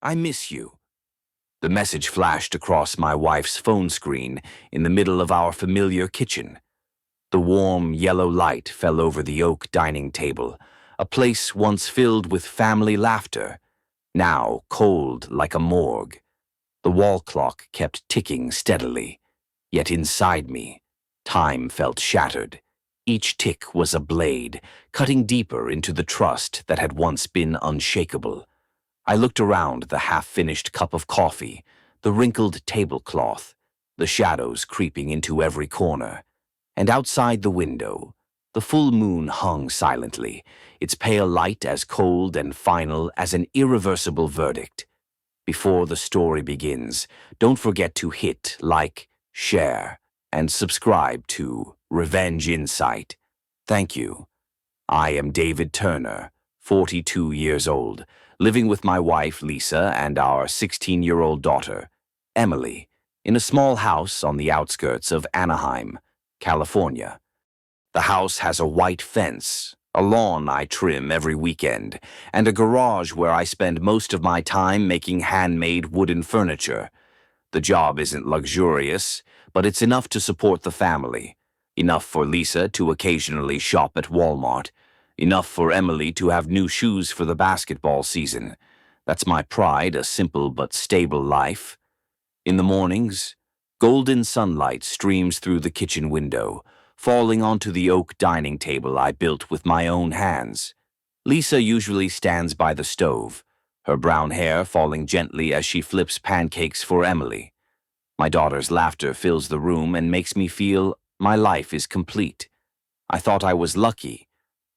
I miss you. The message flashed across my wife's phone screen in the middle of our familiar kitchen. The warm yellow light fell over the oak dining table, a place once filled with family laughter, now cold like a morgue. The wall clock kept ticking steadily, yet inside me, time felt shattered. Each tick was a blade, cutting deeper into the trust that had once been unshakable. I looked around the half-finished cup of coffee, the wrinkled tablecloth, the shadows creeping into every corner. And outside the window, the full moon hung silently, its pale light as cold and final as an irreversible verdict. Before the story begins, don't forget to hit like, share, and subscribe to Revenge Insight. Thank you. I am David Turner, 42 years old, living with my wife, Lisa, and our 16-year-old daughter, Emily, in a small house on the outskirts of Anaheim, California. The house has a white fence, a lawn I trim every weekend, and a garage where I spend most of my time making handmade wooden furniture. The job isn't luxurious, but it's enough to support the family. Enough for Lisa to occasionally shop at Walmart. Enough for Emily to have new shoes for the basketball season. That's my pride, a simple but stable life. In the mornings, golden sunlight streams through the kitchen window, falling onto the oak dining table I built with my own hands. Lisa usually stands by the stove, her brown hair falling gently as she flips pancakes for Emily. My daughter's laughter fills the room and makes me feel my life is complete. I thought I was lucky.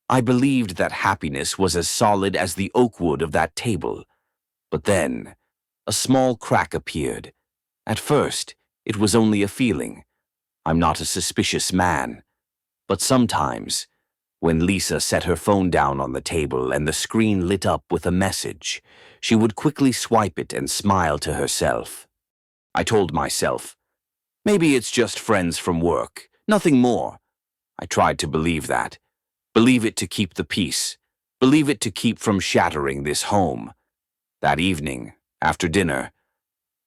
I believed that happiness was as solid as the oak wood of that table. But then, a small crack appeared. At first, it was only a feeling. I'm not a suspicious man. But sometimes, when Lisa set her phone down on the table and the screen lit up with a message, she would quickly swipe it and smile to herself. I told myself, maybe it's just friends from work, nothing more. I tried to believe that. Believe it to keep the peace. Believe it to keep from shattering this home. That evening, after dinner,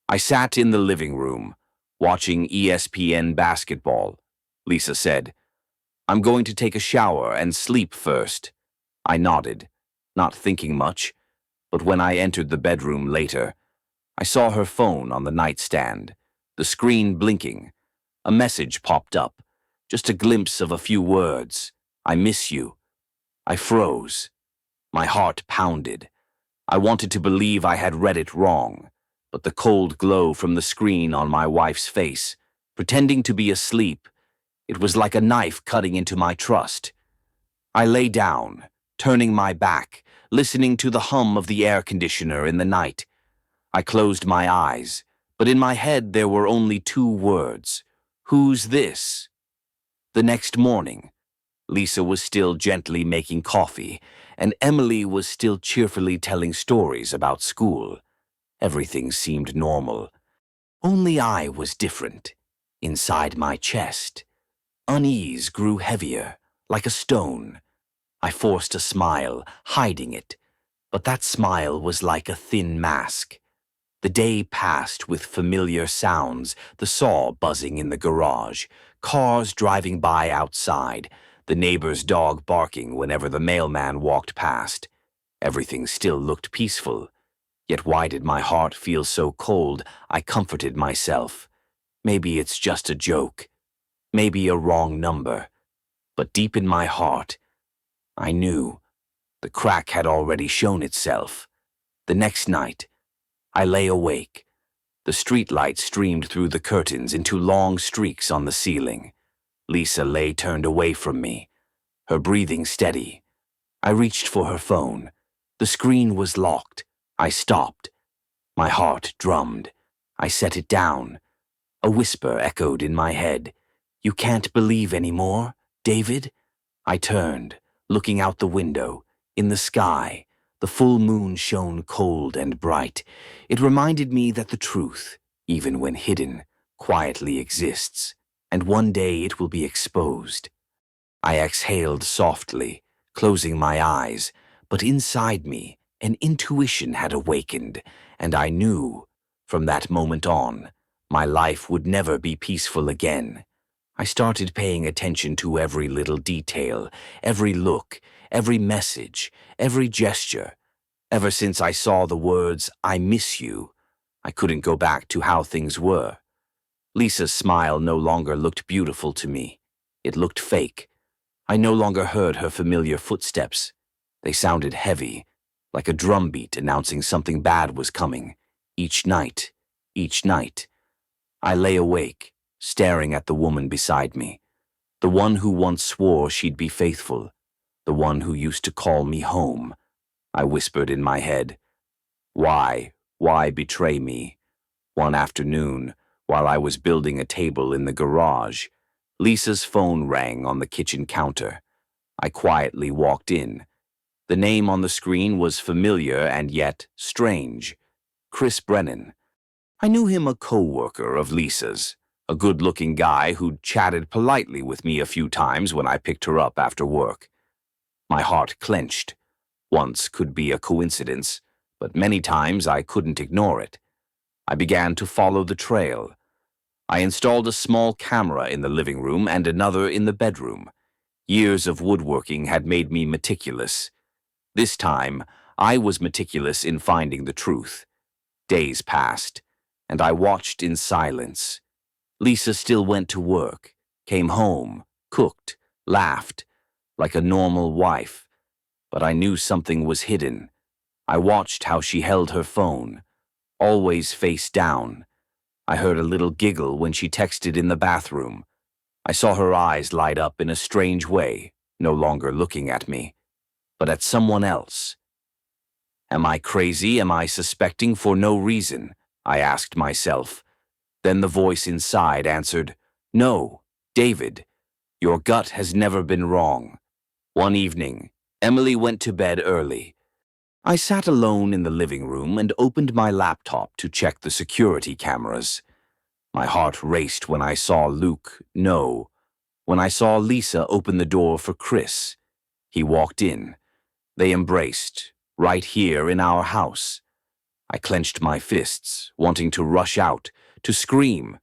I sat in the living room, watching ESPN basketball. Lisa said, "I'm going to take a shower and sleep first." I nodded, not thinking much, but when I entered the bedroom later, I saw her phone on the nightstand, the screen blinking. A message popped up, just a glimpse of a few words. "I miss you." I froze. My heart pounded. I wanted to believe I had read it wrong, but the cold glow from the screen on my wife's face, pretending to be asleep, it was like a knife cutting into my trust. I lay down, turning my back, listening to the hum of the air conditioner in the night. I closed my eyes, but in my head there were only two words. Who's this? The next morning, Lisa was still gently making coffee, and Emily was still cheerfully telling stories about school. Everything seemed normal. Only I was different. Inside my chest, unease grew heavier, like a stone. I forced a smile, hiding it, but that smile was like a thin mask. The day passed with familiar sounds, the saw buzzing in the garage, cars driving by outside, the neighbor's dog barking whenever the mailman walked past. Everything still looked peaceful. Yet why did my heart feel so cold? I comforted myself. Maybe it's just a joke. Maybe a wrong number. But deep in my heart, I knew. The crack had already shown itself. The next night, I lay awake. The streetlight streamed through the curtains into long streaks on the ceiling. Lisa lay turned away from me, her breathing steady. I reached for her phone. The screen was locked. I stopped. My heart drummed. I set it down. A whisper echoed in my head. "You can't believe anymore, David?" I turned, looking out the window. In the sky, the full moon shone cold and bright. It reminded me that the truth, even when hidden, quietly exists, and one day it will be exposed. I exhaled softly, closing my eyes, but inside me, An intuition had awakened, and I knew, from that moment on, my life would never be peaceful again. I started paying attention to every little detail, every look, every message, every gesture. Ever since I saw the words, "I miss you," I couldn't go back to how things were. Lisa's smile no longer looked beautiful to me. It looked fake. I no longer heard her familiar footsteps. They sounded heavy, like a drumbeat announcing something bad was coming. Each night, I lay awake, staring at the woman beside me, the one who once swore she'd be faithful, the one who used to call me home. I whispered in my head, why betray me? One afternoon, while I was building a table in the garage, Lisa's phone rang on the kitchen counter. I quietly walked in. The name on the screen was familiar and yet strange. Chris Brennan. I knew him, a co-worker of Lisa's, a good-looking guy who'd chatted politely with me a few times when I picked her up after work. My heart clenched. Once could be a coincidence, but many times I couldn't ignore it. I began to follow the trail. I installed a small camera in the living room and another in the bedroom. Years of woodworking had made me meticulous. This time, I was meticulous in finding the truth. Days passed, and I watched in silence. Lisa still went to work, came home, cooked, laughed, like a normal wife. But I knew something was hidden. I watched how she held her phone, always face down. I heard a little giggle when she texted in the bathroom. I saw her eyes light up in a strange way, no longer looking at me, but at someone else. Am I crazy? Am I suspecting for no reason? I asked myself. Then the voice inside answered, "No, David, your gut has never been wrong." One evening, Emily went to bed early. I sat alone in the living room and opened my laptop to check the security cameras. My heart raced when I saw Luke know. When I saw Lisa open the door for Chris. He walked in. They embraced, right here in our house. I clenched my fists, wanting to rush out, to scream.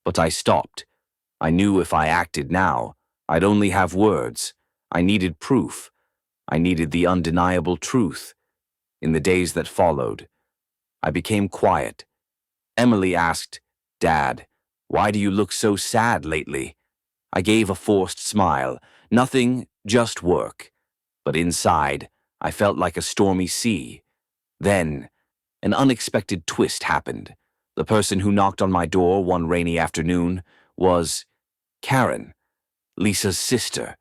But I stopped. I knew if I acted now, I'd only have words. I needed proof. I needed the undeniable truth. In the days that followed, I became quiet. Emily asked, "Dad, why do you look so sad lately?" I gave a forced smile. Nothing, just work. But inside, I felt like a stormy sea. Then, an unexpected twist happened. The person who knocked on my door one rainy afternoon was Karen, Lisa's sister.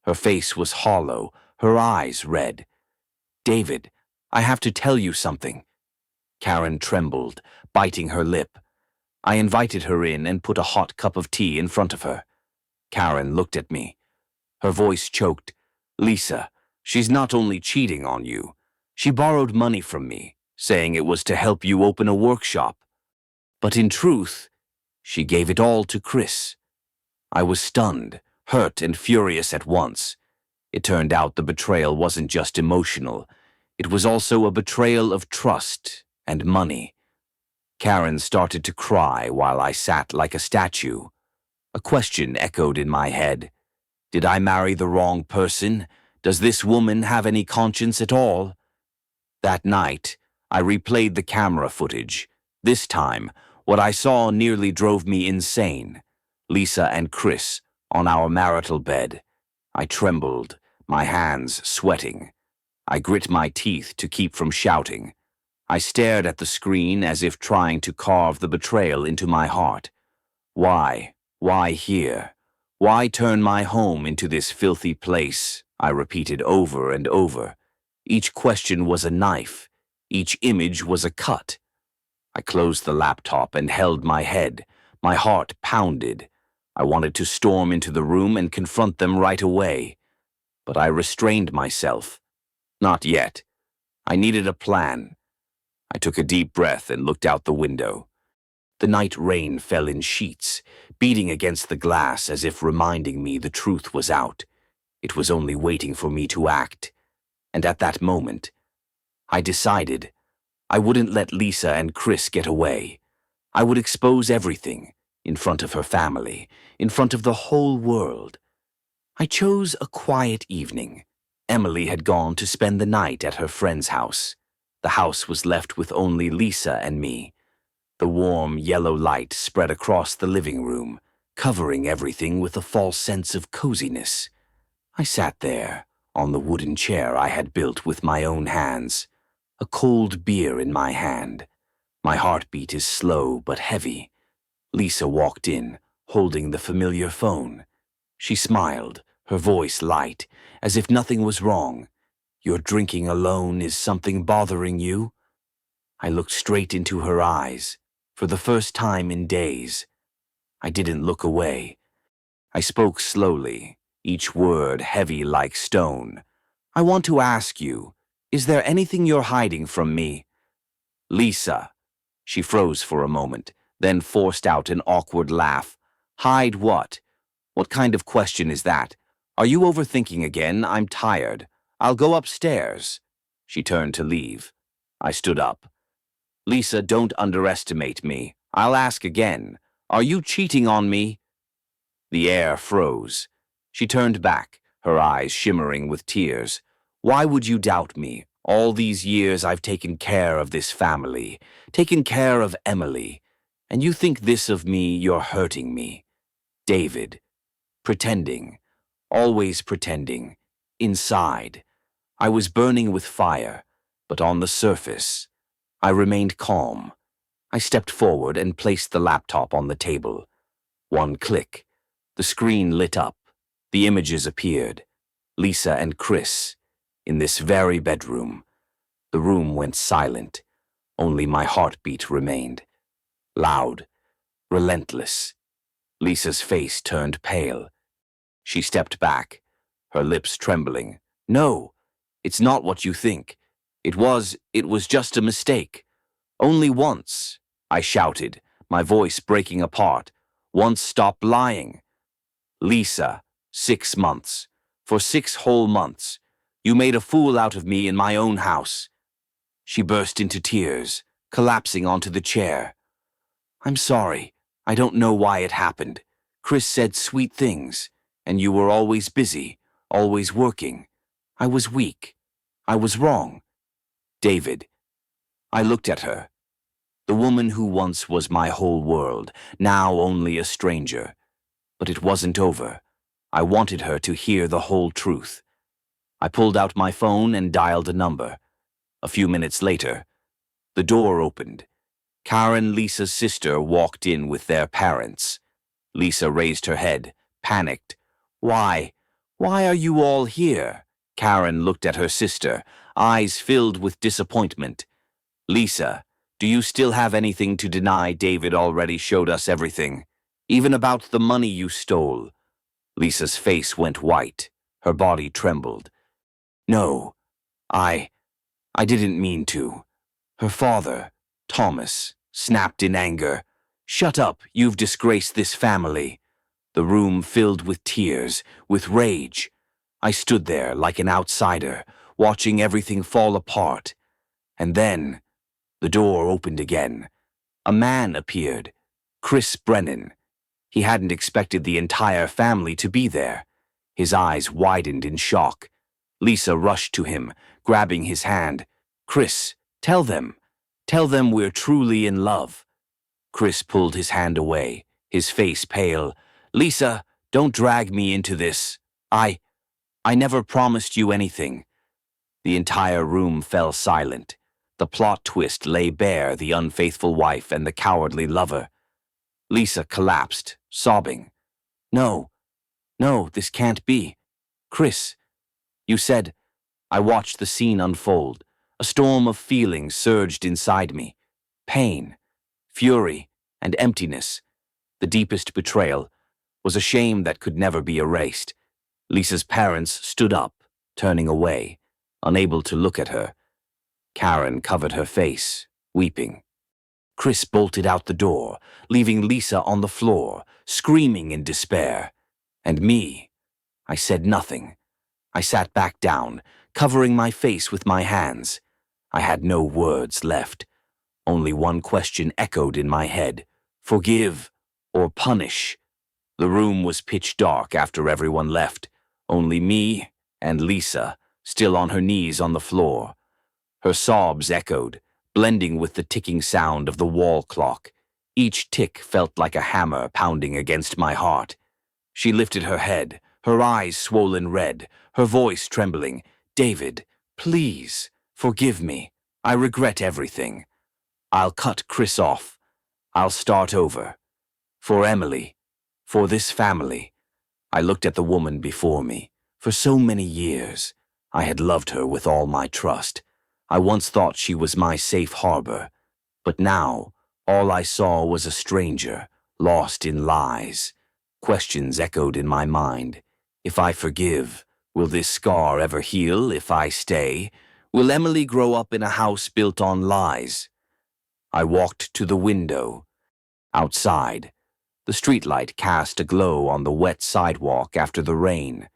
Her face was hollow, her eyes red. "David, I have to tell you something." Karen trembled, biting her lip. I invited her in and put a hot cup of tea in front of her. Karen looked at me. Her voice choked. "Lisa, she's not only cheating on you. She borrowed money from me, saying it was to help you open a workshop. But in truth, she gave it all to Chris." I was stunned, hurt and furious at once. It turned out the betrayal wasn't just emotional. It was also a betrayal of trust and money. Karen started to cry while I sat like a statue. A question echoed in my head. Did I marry the wrong person? Does this woman have any conscience at all? That night, I replayed the camera footage. This time, what I saw nearly drove me insane. Lisa and Chris on our marital bed. I trembled, my hands sweating. I grit my teeth to keep from shouting. I stared at the screen as if trying to carve the betrayal into my heart. Why? Why here? Why turn my home into this filthy place? I repeated over and over. Each question was a knife. Each image was a cut. I closed the laptop and held my head. My heart pounded. I wanted to storm into the room and confront them right away. But I restrained myself. Not yet. I needed a plan. I took a deep breath and looked out the window. The night rain fell in sheets, beating against the glass as if reminding me the truth was out. It was only waiting for me to act. And at that moment, I decided I wouldn't let Lisa and Chris get away. I would expose everything in front of her family, in front of the whole world. I chose a quiet evening. Emily had gone to spend the night at her friend's house. The house was left with only Lisa and me. The warm yellow light spread across the living room, covering everything with a false sense of coziness. I sat there, on the wooden chair I had built with my own hands, a cold beer in my hand. My heartbeat is slow but heavy. Lisa walked in, holding the familiar phone. She smiled, her voice light, as if nothing was wrong. "You're drinking alone. Is something bothering you?" I looked straight into her eyes, for the first time in days. I didn't look away. I spoke slowly, each word heavy like stone. "I want to ask you, is there anything you're hiding from me?" "Lisa." She froze for a moment, then forced out an awkward laugh. "Hide what? What kind of question is that? Are you overthinking again? I'm tired. I'll go upstairs." She turned to leave. I stood up. "Lisa, don't underestimate me. I'll ask again. Are you cheating on me?" The air froze. She turned back, her eyes shimmering with tears. "Why would you doubt me? All these years I've taken care of this family, taken care of Emily. And you think this of me? You're hurting me." David. Pretending. Always pretending. Inside. I was burning with fire, but on the surface, I remained calm. I stepped forward and placed the laptop on the table. One click. The screen lit up. The images appeared. Lisa and Chris, in this very bedroom. The room went silent. Only my heartbeat remained. Loud. Relentless. Lisa's face turned pale. She stepped back, her lips trembling. "No, it's not what you think. It was just a mistake. Only once," I shouted, my voice breaking apart. "Once stop lying." "Lisa, 6 months. For 6 whole months. You made a fool out of me in my own house." She burst into tears, collapsing onto the chair. "I'm sorry. I don't know why it happened. Chris said sweet things, and you were always busy, always working. I was weak. I was wrong." David. I looked at her. The woman who once was my whole world, now only a stranger. But it wasn't over. I wanted her to hear the whole truth. I pulled out my phone and dialed a number. A few minutes later, the door opened. Karen, Lisa's sister, walked in with their parents. Lisa raised her head, panicked. "Why? Why are you all here?" Karen looked at her sister, eyes filled with disappointment. "Lisa, do you still have anything to deny? David already showed us everything, even about the money you stole." Lisa's face went white. Her body trembled. "No, I didn't mean to." Her father, Thomas, snapped in anger. "Shut up, you've disgraced this family." The room filled with tears, with rage. I stood there like an outsider, watching everything fall apart. And then, the door opened again. A man appeared, Chris Brennan. He hadn't expected the entire family to be there. His eyes widened in shock. Lisa rushed to him, grabbing his hand. "Chris, tell them we're truly in love." Chris pulled his hand away, his face pale. "Lisa, don't drag me into this. I never promised you anything." The entire room fell silent. The plot twist lay bare, the unfaithful wife and the cowardly lover. Lisa collapsed, sobbing. No, this can't be. Chris, you said." I watched the scene unfold. A storm of feelings surged inside me. Pain, fury, and emptiness. The deepest betrayal was a shame that could never be erased. Lisa's parents stood up, turning away, unable to look at her. Karen covered her face, weeping. Chris bolted out the door, leaving Lisa on the floor, screaming in despair. And me, I said nothing. I sat back down, covering my face with my hands. I had no words left. Only one question echoed in my head: forgive or punish? The room was pitch dark after everyone left. Only me and Lisa, still on her knees on the floor. Her sobs echoed, blending with the ticking sound of the wall clock. Each tick felt like a hammer pounding against my heart. She lifted her head, her eyes swollen red, her voice trembling. "David, please, forgive me. I regret everything. I'll cut Chris off. I'll start over. For Emily. For this family." I looked at the woman before me. For so many years, I had loved her with all my trust. I once thought she was my safe harbor. But now, all I saw was a stranger, lost in lies. Questions echoed in my mind. If I forgive, will this scar ever heal if I stay? Will Emily grow up in a house built on lies? I walked to the window. Outside, the streetlight cast a glow on the wet sidewalk after the rain.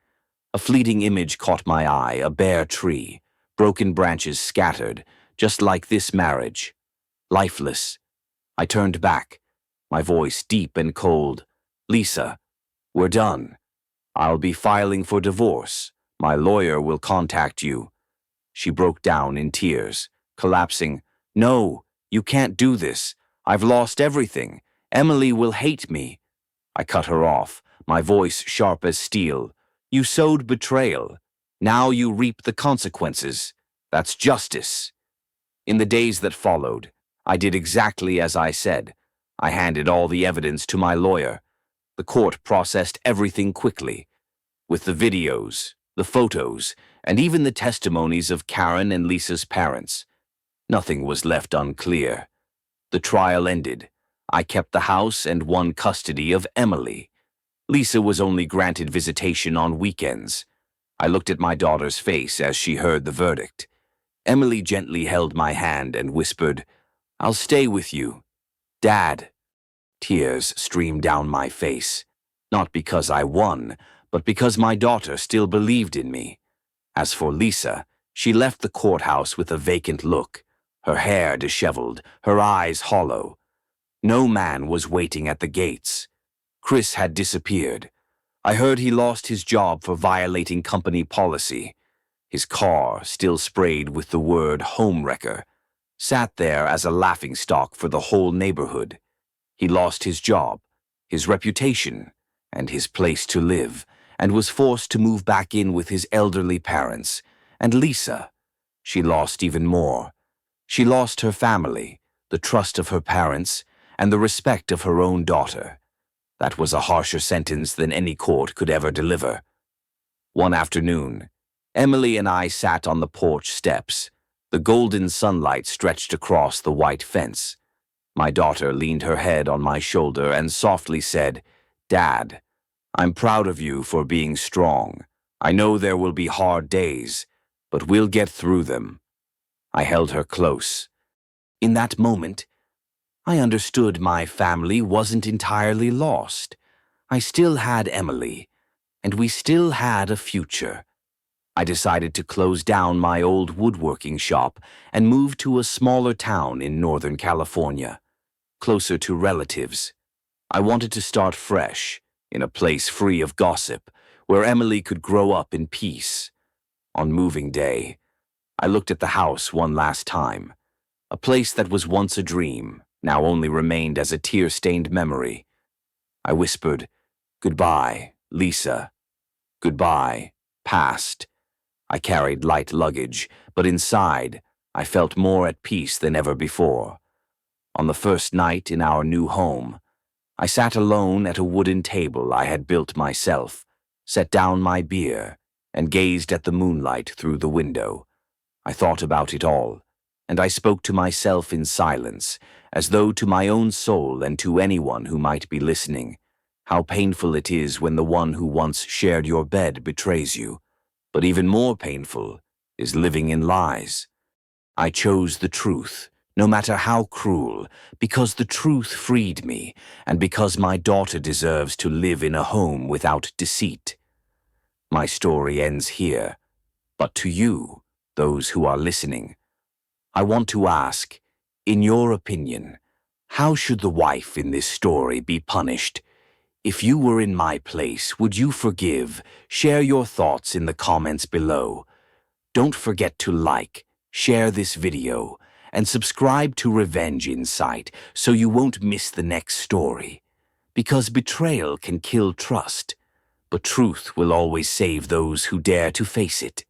A fleeting image caught my eye: a bare tree, broken branches scattered, just like this marriage. Lifeless. I turned back, my voice deep and cold. "Lisa, we're done. I'll be filing for divorce. My lawyer will contact you." She broke down in tears, collapsing. "No, you can't do this. I've lost everything. Emily will hate me." I cut her off, my voice sharp as steel. "You sowed betrayal. Now you reap the consequences. That's justice." In the days that followed, I did exactly as I said. I handed all the evidence to my lawyer. The court processed everything quickly, with the videos, the photos, and even the testimonies of Karen and Lisa's parents. Nothing was left unclear. The trial ended. I kept the house and won custody of Emily. Lisa was only granted visitation on weekends. I looked at my daughter's face as she heard the verdict. Emily gently held my hand and whispered, "I'll stay with you, Dad." Tears streamed down my face, not because I won, but because my daughter still believed in me. As for Lisa, she left the courthouse with a vacant look, her hair disheveled, her eyes hollow. No man was waiting at the gates. Chris had disappeared. I heard he lost his job for violating company policy. His car, still sprayed with the word "homewrecker," sat there as a laughingstock for the whole neighborhood. He lost his job, his reputation, and his place to live, and was forced to move back in with his elderly parents. And Lisa, she lost even more. She lost her family, the trust of her parents, and the respect of her own daughter. That was a harsher sentence than any court could ever deliver. One afternoon, Emily and I sat on the porch steps. The golden sunlight stretched across the white fence. My daughter leaned her head on my shoulder and softly said, "Dad, I'm proud of you for being strong. I know there will be hard days, but we'll get through them." I held her close. In that moment, I understood my family wasn't entirely lost. I still had Emily, and we still had a future. I decided to close down my old woodworking shop and move to a smaller town in Northern California, closer to relatives. I wanted to start fresh, in a place free of gossip, where Emily could grow up in peace. On moving day, I looked at the house one last time. A place that was once a dream, now only remained as a tear-stained memory. I whispered, "Goodbye, Lisa. Goodbye, past." I carried light luggage, but inside, I felt more at peace than ever before. On the first night in our new home, I sat alone at a wooden table I had built myself, set down my beer, and gazed at the moonlight through the window. I thought about it all, and I spoke to myself in silence, as though to my own soul and to anyone who might be listening. How painful it is when the one who once shared your bed betrays you. But even more painful is living in lies. I chose the truth, no matter how cruel, because the truth freed me, and because my daughter deserves to live in a home without deceit. My story ends here, but to you, those who are listening, I want to ask, in your opinion, how should the wife in this story be punished? If you were in my place, would you forgive? Share your thoughts in the comments below. Don't forget to like, share this video, and subscribe to Revenge Insight so you won't miss the next story. Because betrayal can kill trust, but truth will always save those who dare to face it.